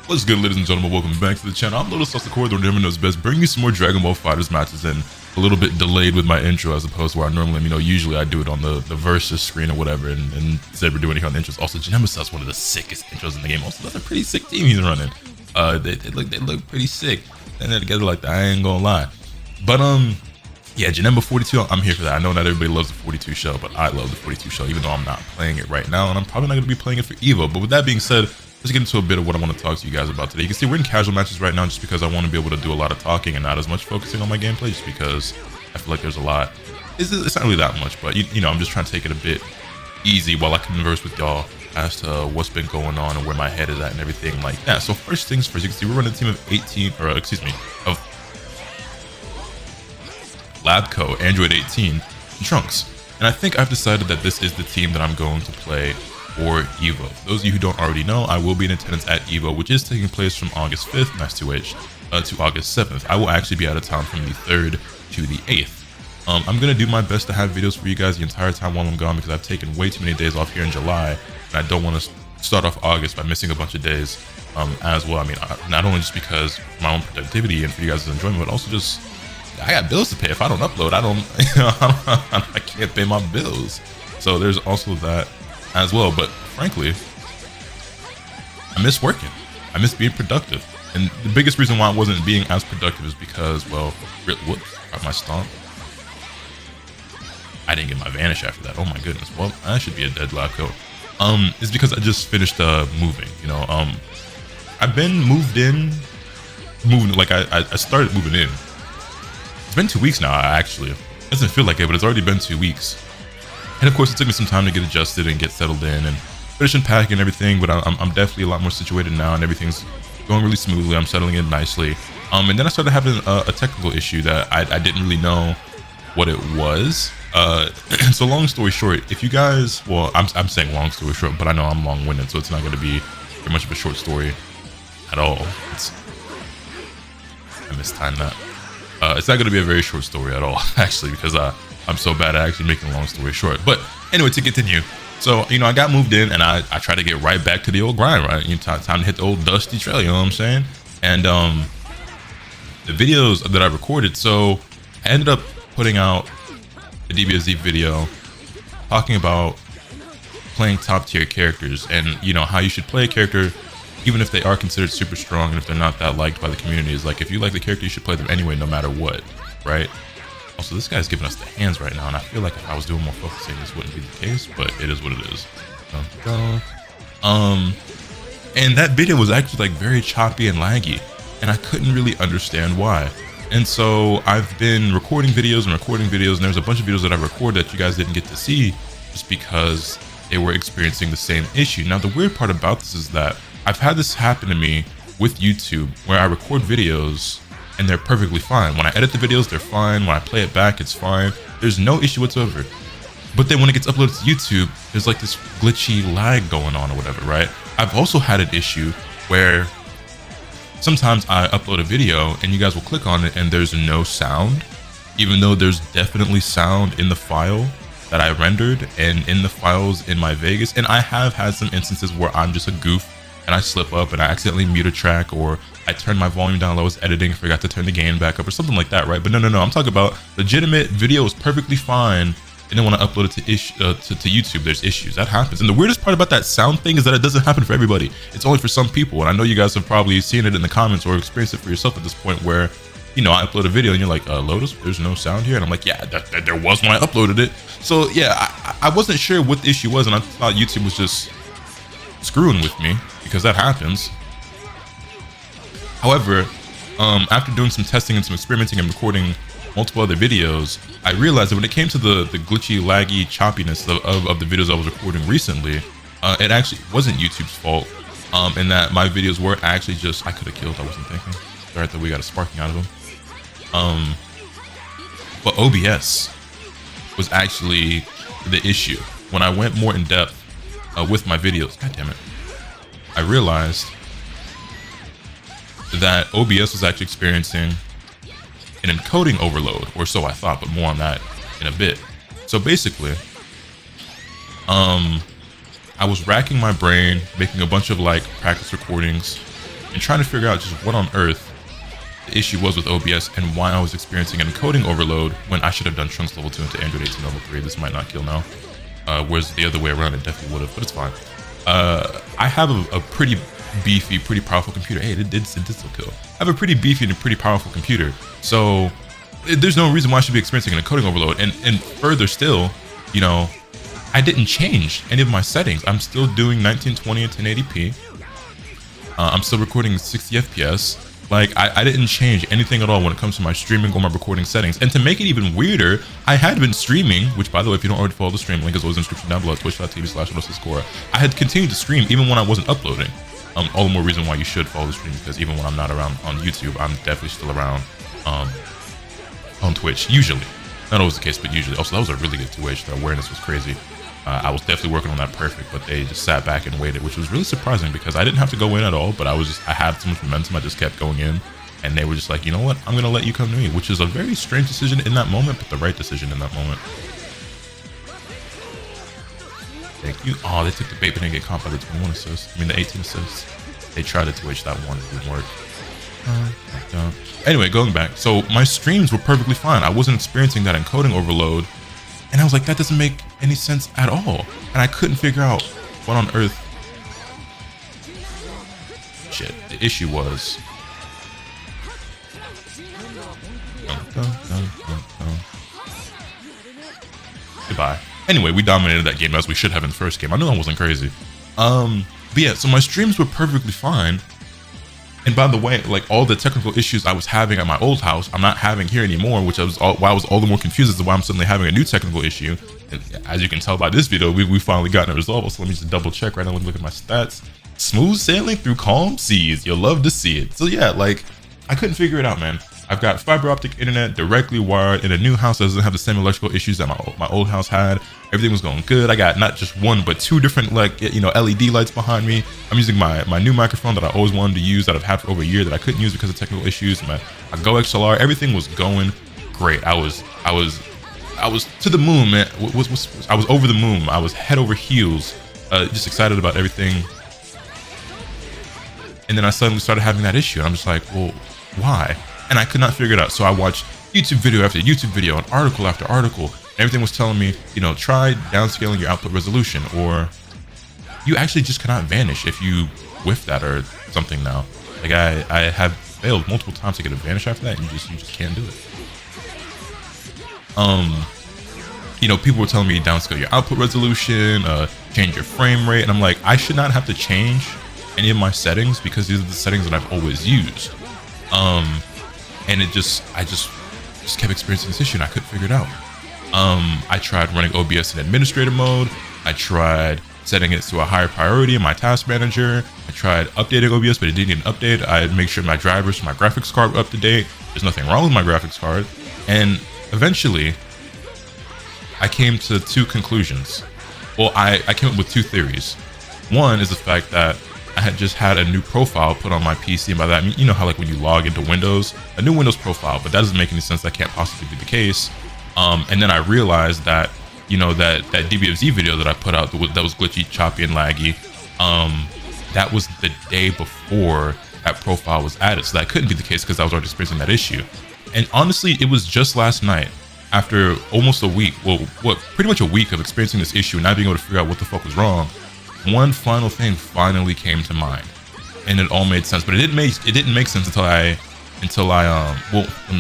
What's good, ladies and gentlemen? Welcome back to the channel. I'm LotusAsakura, the Remember Knows Best, bringing you some more Dragon Ball FighterZ matches, and a little bit delayed with my intro as opposed to where I normally, usually I do it on the versus screen or whatever, and instead we're doing it on the intros. Also, Janemba has one of the sickest intros in the game. Also, that's a pretty sick team he's running. They look pretty sick, and they're together like that. I ain't gonna lie. But yeah, Janemba 42, I'm here for that. I know not everybody loves the 42 shell, but I love the 42 shell, even though I'm not playing it right now, and I'm probably not gonna be playing it for Evo. But with that being said, let's get into a bit of what I want to talk to you guys about today. You can see we're in casual matches right now just because I want to be able to do a lot of talking and not as much focusing on my gameplay, just because I feel like there's a lot. It's not really that much, but I'm just trying to take it a bit easy while I converse with y'all as to what's been going on and where my head is at and everything like that. So first things first, you can see we're running a team of of Labco, Android 18, and Trunks. And I think I've decided that this is the team that I'm going to play for Evo. For those of you who don't already know, I will be in attendance at Evo, which is taking place from August 5th, nice 2H, to August 7th. I will actually be out of town from the 3rd to the 8th. I'm going to do my best to have videos for you guys the entire time while I'm gone, because I've taken way too many days off here in July, and I don't want to start off August by missing a bunch of days as well. Not only just because of my own productivity and for you guys' enjoyment, but also just I got bills to pay. If I don't upload, I can't pay my bills. So there's also that as well. But frankly, I miss working. I miss being productive. And the biggest reason why I wasn't being as productive is because, well, whoops, got my stomp. I didn't get my vanish after that. Oh my goodness. Well, that should be a dead lab coat. It's because I just finished moving. I've been moving. Like I started moving in. It's been 2 weeks now, actually. It doesn't feel like it, but it's already been 2 weeks. And of course, it took me some time to get adjusted and get settled in and finish unpacking and everything, but I'm definitely a lot more situated now, and everything's going really smoothly. I'm settling in nicely. And then I started having a technical issue that I didn't really know what it was. So long story short, if you guys, well, I'm saying long story short, but I know I'm long-winded, so it's not going to be very much of a short story at all. I mistimed that. It's not going to be a very short story at all, actually, because I'm so bad at actually making a long story short. But anyway, to continue. So, I got moved in, and I tried to get right back to the old grind, right? Time to hit the old dusty trail, you know what I'm saying? And the videos that I recorded, so I ended up putting out a DBFZ video talking about playing top tier characters and, how you should play a character even if they are considered super strong and if they're not that liked by the community. Is like, if you like the character, you should play them anyway, no matter what, right? Also, this guy's giving us the hands right now, and I feel like if I was doing more focusing, this wouldn't be the case, but it is what it is. And that video was actually like very choppy and laggy, and I couldn't really understand why. And so I've been recording videos, and there's a bunch of videos that I recorded that you guys didn't get to see just because they were experiencing the same issue. Now, the weird part about this is that I've had this happen to me with YouTube, where I record videos and they're perfectly fine. When I edit the videos, they're fine. When I play it back, it's fine. There's no issue whatsoever. But then when it gets uploaded to YouTube, there's like this glitchy lag going on or whatever, right? I've also had an issue where sometimes I upload a video and you guys will click on it and there's no sound, even though there's definitely sound in the file that I rendered and in the files in my Vegas. And I have had some instances where I'm just a goof and I slip up and I accidentally mute a track, or I turned my volume down while I was editing, forgot to turn the gain back up or something like that, right? But no, I'm talking about legitimate video is perfectly fine, and then when I upload it to YouTube, there's issues. That happens. And the weirdest part about that sound thing is that it doesn't happen for everybody. It's only for some people. And I know you guys have probably seen it in the comments or experienced it for yourself at this point where, I upload a video and you're like, Lotus, there's no sound here. And I'm like, yeah, that there was when I uploaded it. So yeah, I wasn't sure what the issue was, and I thought YouTube was just screwing with me, because that happens. However, after doing some testing and some experimenting and recording multiple other videos, I realized that when it came to the glitchy, laggy choppiness of the videos I was recording recently, it actually wasn't YouTube's fault, and that my videos were actually just, I could have killed, I wasn't thinking. Sorry that we got a sparking out of him. But OBS was actually the issue. When I went more in depth with my videos, god damn it, I realized that OBS was actually experiencing an encoding overload, or so I thought, but more on that in a bit. So basically, I was racking my brain, making a bunch of like practice recordings and trying to figure out just what on earth the issue was with OBS and why I was experiencing an encoding overload when I should have done Trunks level 2 into Android 18 level 3. This might not kill now. Whereas the other way around, it definitely would have, but it's fine. I have a pretty beefy, pretty powerful computer. Hey, it did still kill. I have a pretty beefy and a pretty powerful computer. So there's no reason why I should be experiencing an encoding overload. And further still, you know, I didn't change any of my settings. I'm still doing 1920 and 1080p. I'm still recording 60 FPS. Like, I didn't change anything at all when it comes to my streaming or my recording settings. And to make it even weirder, I had been streaming, which, by the way, if you don't already follow the stream, link is always in the description down below, twitch.tv/LotusAsakura. I had continued to stream even when I wasn't uploading. All the more reason why you should follow the stream, because even when I'm not around on YouTube, I'm definitely still around on Twitch, usually. Not always the case, but usually. Also, that was a really good 2H. The awareness was crazy. I was definitely working on that perfect, but they just sat back and waited, which was really surprising because I didn't have to go in at all, but I had so much momentum, I just kept going in, and they were just like, you know what, I'm gonna let you come to me, which is a very strange decision in that moment, but the right decision in that moment. Thank you. Oh, they took the bait, but didn't get caught by the 21 assists. I mean, the 18 assists. They tried to 2H that one, it didn't work. Anyway, going back, so my streams were perfectly fine. I wasn't experiencing that encoding overload. And I was like, that doesn't make any sense at all. And I couldn't figure out what on earth. Shit, the issue was. Goodbye. Anyway, we dominated that game as we should have in the first game. I knew I wasn't crazy. But yeah, so my streams were perfectly fine. And by the way, like all the technical issues I was having at my old house, I'm not having here anymore, which why I was all the more confused as to why I'm suddenly having a new technical issue. And as you can tell by this video, we finally gotten it resolved. So let me just double check right now. Let me look at my stats. Smooth sailing through calm seas. You'll love to see it. So yeah, like I couldn't figure it out, man. I've got fiber optic internet directly wired in a new house that doesn't have the same electrical issues that my old house had. Everything was going good. I got not just one, but two different, like, you know, LED lights behind me. I'm using my new microphone that I always wanted to use, that I've had for over a year, that I couldn't use because of technical issues. My Go XLR, everything was going great. I was to the moon, man. I was over the moon. I was head over heels, just excited about everything. And then I suddenly started having that issue. And I'm just like, well, why? And I could not figure it out. So I watched YouTube video after YouTube video and article after article. Everything was telling me, you know, try downscaling your output resolution, or you actually just cannot vanish if you whiff that or something now. Like I have failed multiple times to get a vanish after that, and you just can't do it. You know, people were telling me downscale your output resolution, change your frame rate, and I'm like, I should not have to change any of my settings because these are the settings that I've always used. And I just kept experiencing this issue and I couldn't figure it out. I tried running OBS in administrator mode. I tried setting it to a higher priority in my task manager. I tried updating OBS, but it didn't get an update. I'd make sure my drivers for my graphics card were up to date. There's nothing wrong with my graphics card. And eventually I came to two conclusions. Well, I came up with two theories. One is the fact that I had just had a new profile put on my PC, and by that, I mean, you know how like when you log into Windows, a new Windows profile, but that doesn't make any sense. That can't possibly be the case. And then I realized that, you know, that DBFZ video that I put out that was glitchy, choppy, and laggy, that was the day before that profile was added. So that couldn't be the case because I was already experiencing that issue. And honestly, it was just last night, after almost a week, well, pretty much a week of experiencing this issue and not being able to figure out what the fuck was wrong, one final thing finally came to mind, and it all made sense. But it didn't make sense until I well, I'm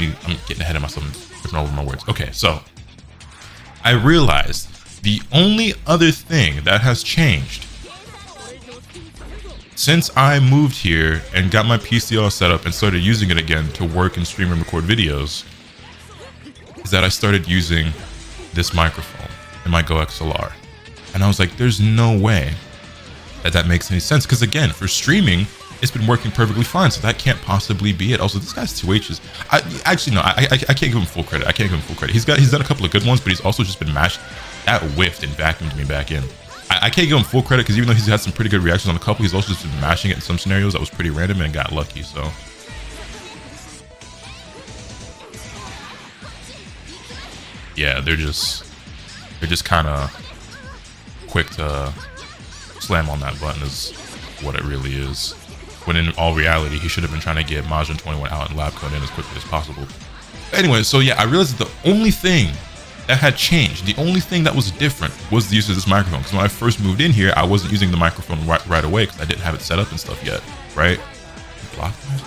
getting ahead of myself and tripping over my words. Okay, so I realized the only other thing that has changed since I moved here and got my PC all set up and started using it again to work and stream and record videos is that I started using this microphone in my Go XLR. And I was like, there's no way that makes any sense, because again, for streaming it's been working perfectly fine, so that can't possibly be it. Also, this guy's 2H's. I can't give him full credit. I can't give him full credit. He's done a couple of good ones, but he's also just been mashed. That whiffed and vacuumed me back in. I can't give him full credit because even though he's had some pretty good reactions on a couple, he's also just been mashing it in some scenarios that was pretty random and got lucky. So yeah, they're just kind of quick to slam on that button is what it really is. when in all reality, he should have been trying to get Majin 21 out and lab code in as quickly as possible. Anyway, so yeah, I realized that the only thing that had changed, the only thing that was different was the use of this microphone. Because when I first moved in here, I wasn't using the microphone right away because I didn't have it set up and stuff yet, right? Block that.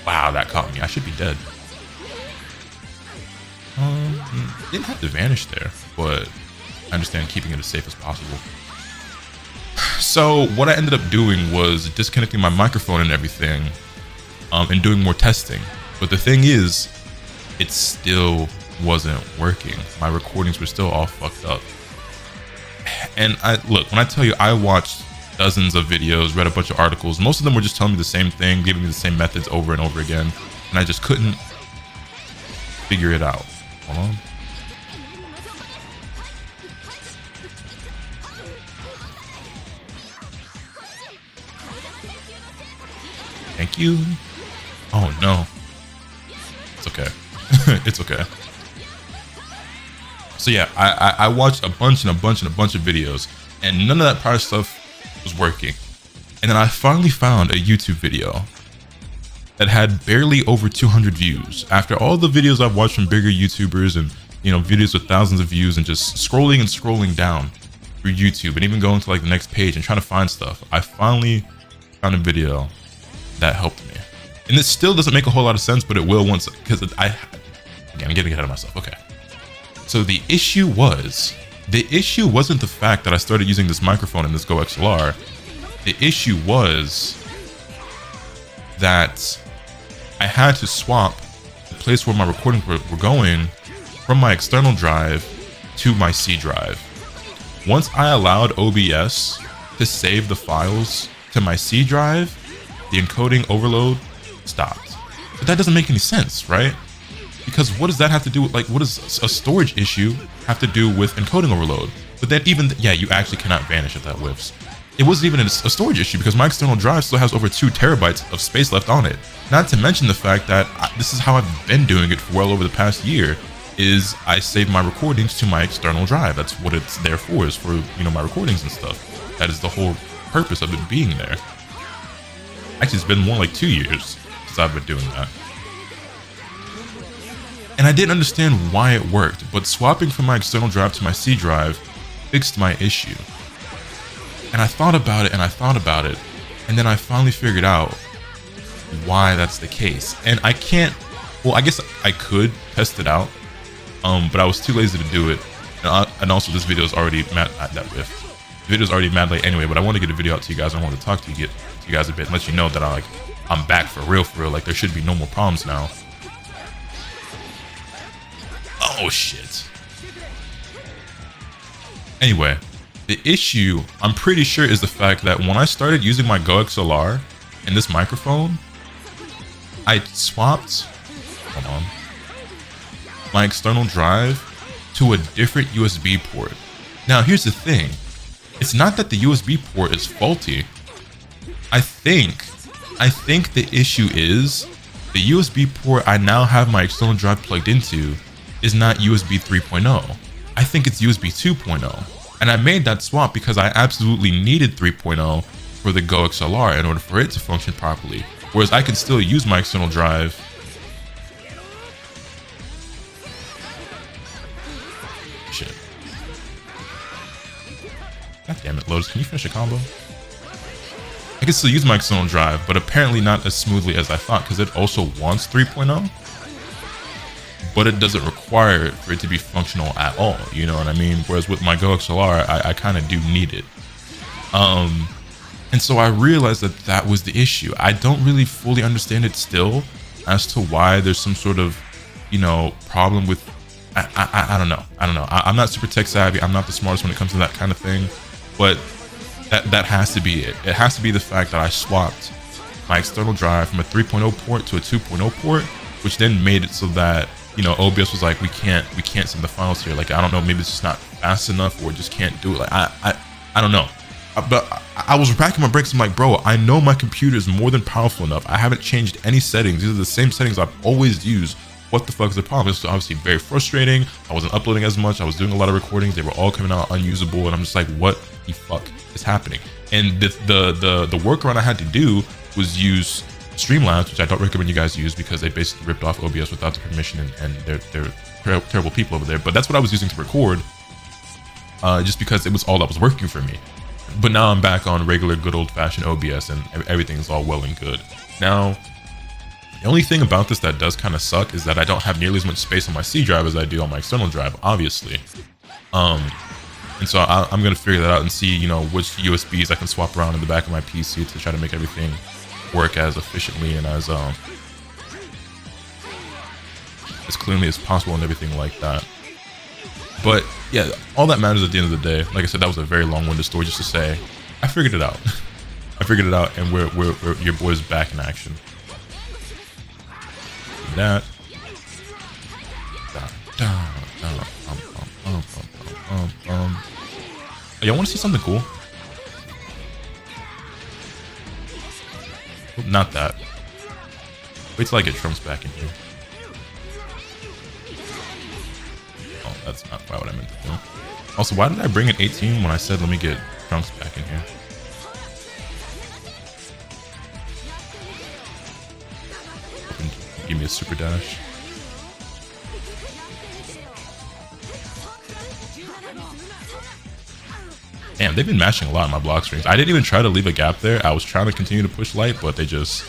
Wow, that caught me. I should be dead. Didn't have to vanish there, but I understand keeping it as safe as possible. So what I ended up doing was disconnecting my microphone and everything, and doing more testing. But the thing is, it still wasn't working. My recordings were still all fucked up. And look, when I tell you I watched dozens of videos, read a bunch of articles, most of them were just telling me the same thing, giving me the same methods over and over again, and I just couldn't figure it out. Hold on. Thank you. Oh no. It's okay. It's okay. So yeah, I watched a bunch of videos, and none of that prior stuff was working. And then I finally found a YouTube video that had barely over 200 views. After all the videos I've watched from bigger YouTubers and, you know, videos with thousands of views, and just scrolling down through YouTube and even going to like the next page and trying to find stuff, I finally found a video that helped me. And this still doesn't make a whole lot of sense, but it will once, because again, I'm getting ahead of myself. Okay. So the issue wasn't the fact that I started using this microphone in this Go XLR. The issue was that I had to swap the place where my recordings were going from my external drive to my C drive. Once I allowed OBS to save the files to my C drive, the encoding overload stopped. But that doesn't make any sense, right? Because what does that have to do with, like, what does a storage issue have to do with encoding overload? But then even, yeah, you actually cannot vanish if that whiffs. It wasn't even a storage issue because my external drive still has over 2 terabytes of space left on it. Not to mention the fact that this is how I've been doing it for well over the past year, is I save my recordings to my external drive. That's what it's there for, is for, you know, my recordings and stuff. That is the whole purpose of it being there. Actually, it's been more like 2 years since I've been doing that. And I didn't understand why it worked, but swapping from my external drive to my C drive fixed my issue. And I thought about it, and then I finally figured out why that's the case. And I can't, well, I guess I could test it out, but I was too lazy to do it. And also, this video is already mad at that riff. The video is already mad late anyway, but I want to get a video out to you guys. I want to talk to you guys a bit, and let you know that I'm back for real. Like, there should be no more problems now. Oh shit. Anyway, the issue, I'm pretty sure, is the fact that when I started using my Go XLR and this microphone, I swapped, hold on, my external drive to a different USB port. Now, here's the thing. It's not that the USB port is faulty. I think the issue is the USB port I now have my external drive plugged into is not USB 3.0. I think it's USB 2.0. And I made that swap because I absolutely needed 3.0 for the Go XLR in order for it to function properly. Whereas I can still use my external drive. Shit. God damn it, Lotus, can you finish a combo? I can still use my external drive, but apparently not as smoothly as I thought, because it also wants 3.0. But it doesn't require it for it to be functional at all, you know what I mean? Whereas with my Go XLR, I kind of do need it. And so I realized that was the issue. I don't really fully understand it still as to why there's some sort of, you know, problem with, I don't know. I'm not super tech savvy. I'm not the smartest when it comes to that kind of thing, but that has to be it. It has to be the fact that I swapped my external drive from a 3.0 port to a 2.0 port, which then made it so that, you know, OBS was like, we can't send the files here. Like, I don't know, maybe it's just not fast enough, or it just can't do it. Like, I don't know. But I was racking my brains. I'm like, bro, I know my computer is more than powerful enough. I haven't changed any settings. These are the same settings I've always used what the fuck is the problem? It's obviously very frustrating. I wasn't uploading as much. I was doing a lot of recordings. They were all coming out unusable, and I'm just like, what the fuck is happening? And the workaround I had to do was use Streamlabs, which I don't recommend you guys use because they basically ripped off OBS without the permission, and they're terrible people over there. But that's what I was using to record, just because it was all that was working for me. But now I'm back on regular good old-fashioned OBS, and everything's all well and good. Now, the only thing about this that does kind of suck is that I don't have nearly as much space on my C drive as I do on my external drive, obviously. And so I'm going to figure that out and see, you know, which USBs I can swap around in the back of my PC to try to make everything work as efficiently and as cleanly as possible and everything like that. But yeah, all that matters at the end of the day, like I said, that was a very long-winded story just to say, I figured it out. I figured it out, and we're your boy's back in action. That. Y'all want to see something cool? Not that. Wait till I get Trunks back in here. Oh, that's not quite what I meant to do. Also, why did I bring an 18 when I said let me get Trunks back in here? Give me a super dash. Damn, they've been mashing a lot in my block strings. I didn't even try to leave a gap there. I was trying to continue to push light, but they just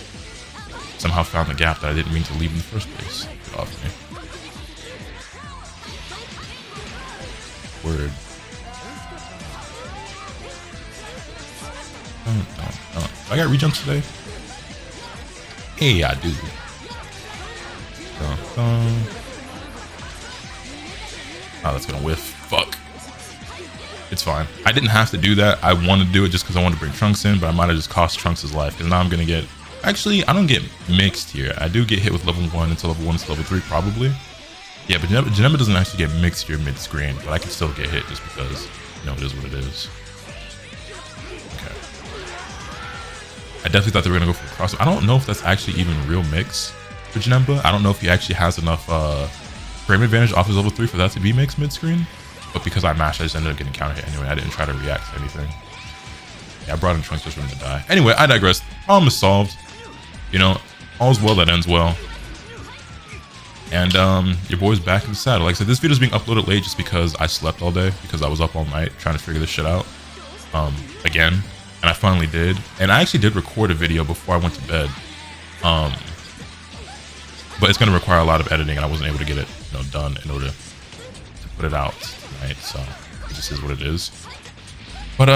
somehow found the gap that I didn't mean to leave in the first place. Get off me. Word. I got rejumps today? Hey, I do. Oh, that's gonna whiff. Fuck. It's fine. I didn't have to do that. I wanted to do it just because I wanted to bring Trunks in, but I might have just cost Trunks his life, because now I'm gonna get... Actually, I don't get mixed here. I do get hit with level 1 until level 1 to level 3, probably. Yeah, but Janemba doesn't actually get mixed here mid-screen, but I can still get hit just because, you know, it is what it is. Okay. I definitely thought they were gonna go for a cross. I don't know if that's actually even real mix for Janemba. I don't know if he actually has enough frame advantage off his level 3 for that to be mixed mid-screen. But because I mashed, I just ended up getting counter hit anyway. I didn't try to react to anything. Yeah, I brought in Trunks just for him to die. Anyway, I digress. Problem is solved. You know, all's well that ends well. And your boy's back in the saddle. Like I said, this video's being uploaded late just because I slept all day, because I was up all night trying to figure this shit out. Again. And I finally did. And I actually did record a video before I went to bed. But it's going to require a lot of editing, and I wasn't able to get it, you know, done in order to put it out tonight. So it just is what it is. But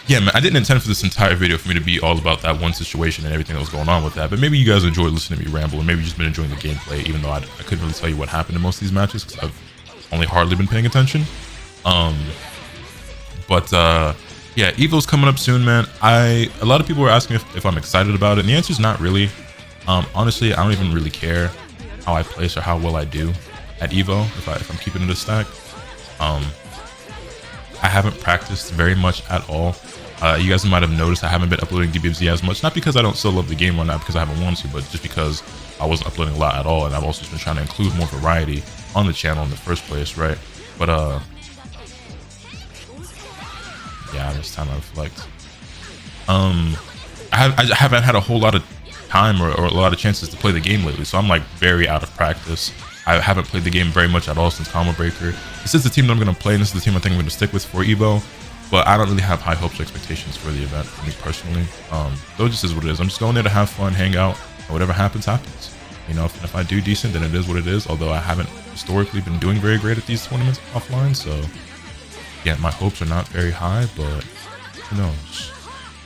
yeah, man, I didn't intend for this entire video for me to be all about that one situation and everything that was going on with that. But maybe you guys enjoyed listening to me ramble, and maybe you've just been enjoying the gameplay, even though I couldn't really tell you what happened in most of these matches because I've only hardly been paying attention. Yeah, Evo's coming up soon, man. A lot of people were asking if I'm excited about it, and the answer is not really. Honestly, I don't even really care how I place or how well I do at Evo if I'm keeping it a stack. I haven't practiced very much at all. You guys might have noticed I haven't been uploading DBFZ as much, not because I don't still love the game or not because I haven't wanted to, but just because I wasn't uploading a lot at all, and I've also just been trying to include more variety on the channel in the first place, right? But yeah, it's time I reflect. I haven't had a whole lot of time or a lot of chances to play the game lately, so I'm like very out of practice. I haven't played the game very much at all since Combo Breaker. This is the team that I'm going to play, and this is the team I think I'm going to stick with for Evo, but I don't really have high hopes or expectations for the event for me personally. Though it just is what it is. I'm just going there to have fun, hang out, and whatever happens, happens. You know, if I do decent, then it is what it is, although I haven't historically been doing very great at these tournaments offline, so yeah, my hopes are not very high, but who knows.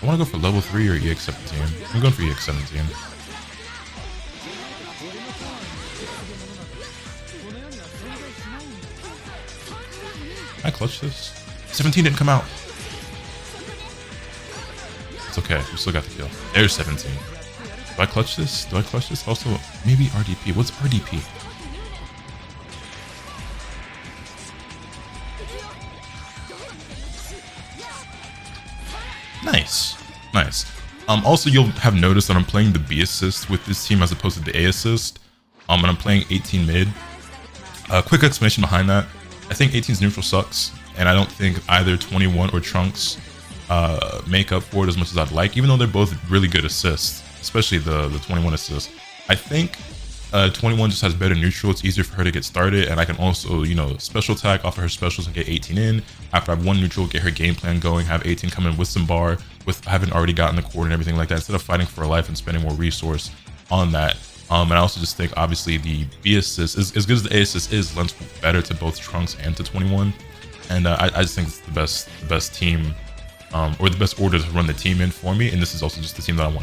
I want to go for level 3 or EX17. I'm going for EX17. Can I clutch this? 17 didn't come out. It's okay. We still got the kill. There's 17. Do I clutch this? Do I clutch this? Also, maybe RDP. What's RDP? Nice. Nice. Also, you'll have noticed that I'm playing the B assist with this team as opposed to the A assist. And I'm playing 18 mid. Quick explanation behind that. I think 18's neutral sucks, and I don't think either 21 or Trunks make up for it as much as I'd like, even though they're both really good assists, especially the 21 assist. I think 21 just has better neutral. It's easier for her to get started, and I can also, you know, special attack off of her specials and get 18 in. After I have one neutral, get her game plan going, have 18 come in with some bar, with having already gotten the core and everything like that, instead of fighting for her life and spending more resource on that. And I also just think, obviously, the B assist, as good as the A assist is, lends better to both Trunks and to 21. And I just think it's the best team, or the best order to run the team in for me. And this is also just the team that I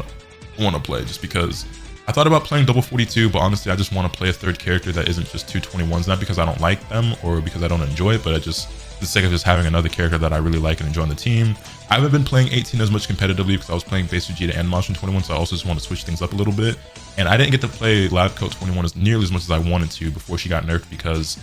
want to play, just because I thought about playing double 42, but honestly, I just want to play a third character that isn't just two 21s, not because I don't like them or because I don't enjoy it, but I just, for the sake of just having another character that I really like and enjoy on the team. I haven't been playing 18 as much competitively because I was playing base Vegeta and Majin 21, so I also just want to switch things up a little bit. And I didn't get to play Lab Coat 21 as nearly as much as I wanted to before she got nerfed, because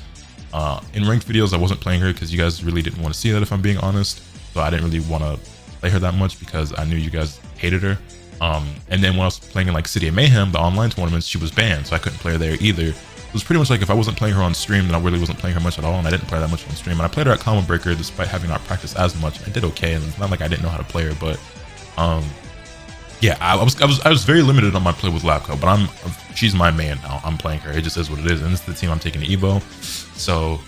in ranked videos, I wasn't playing her because you guys really didn't want to see that, if I'm being honest. So I didn't really want to play her that much because I knew you guys hated her. And then when I was playing in like City of Mayhem, the online tournaments, she was banned, so I couldn't play her there either. It was pretty much like if I wasn't playing her on stream, then I really wasn't playing her much at all, and I didn't play that much on stream. And I played her at Combo Breaker despite having not practiced as much. I did okay, and it's not like I didn't know how to play her, but yeah, I was very limited on my play with Labco, but she's my man now. I'm playing her. It just is what it is, and this is the team I'm taking to Evo. So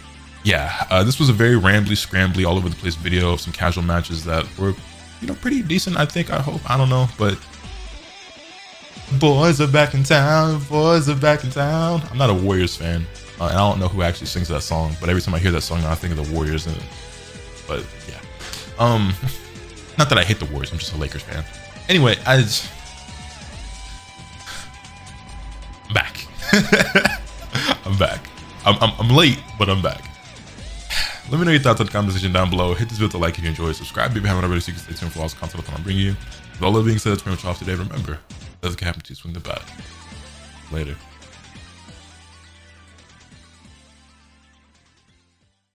yeah, this was a very rambly, scrambly, all over the place video of some casual matches that were, you know, pretty decent. I think, I hope, I don't know, but boys are back in town. Boys are back in town. I'm not a Warriors fan, and I don't know who actually sings that song, but every time I hear that song, I think of the Warriors. But yeah, not that I hate the Warriors. I'm just a Lakers fan. Anyway, I'm back. I'm back. I'm late, but I'm back. Let me know your thoughts on the comment section down below. Hit this video with a like if you enjoyed. Subscribe if you haven't already, so you can stay tuned for all this content I'm bringing you. With all that being said, that's pretty much off today. Remember, that's the happen to swing the bat. Later.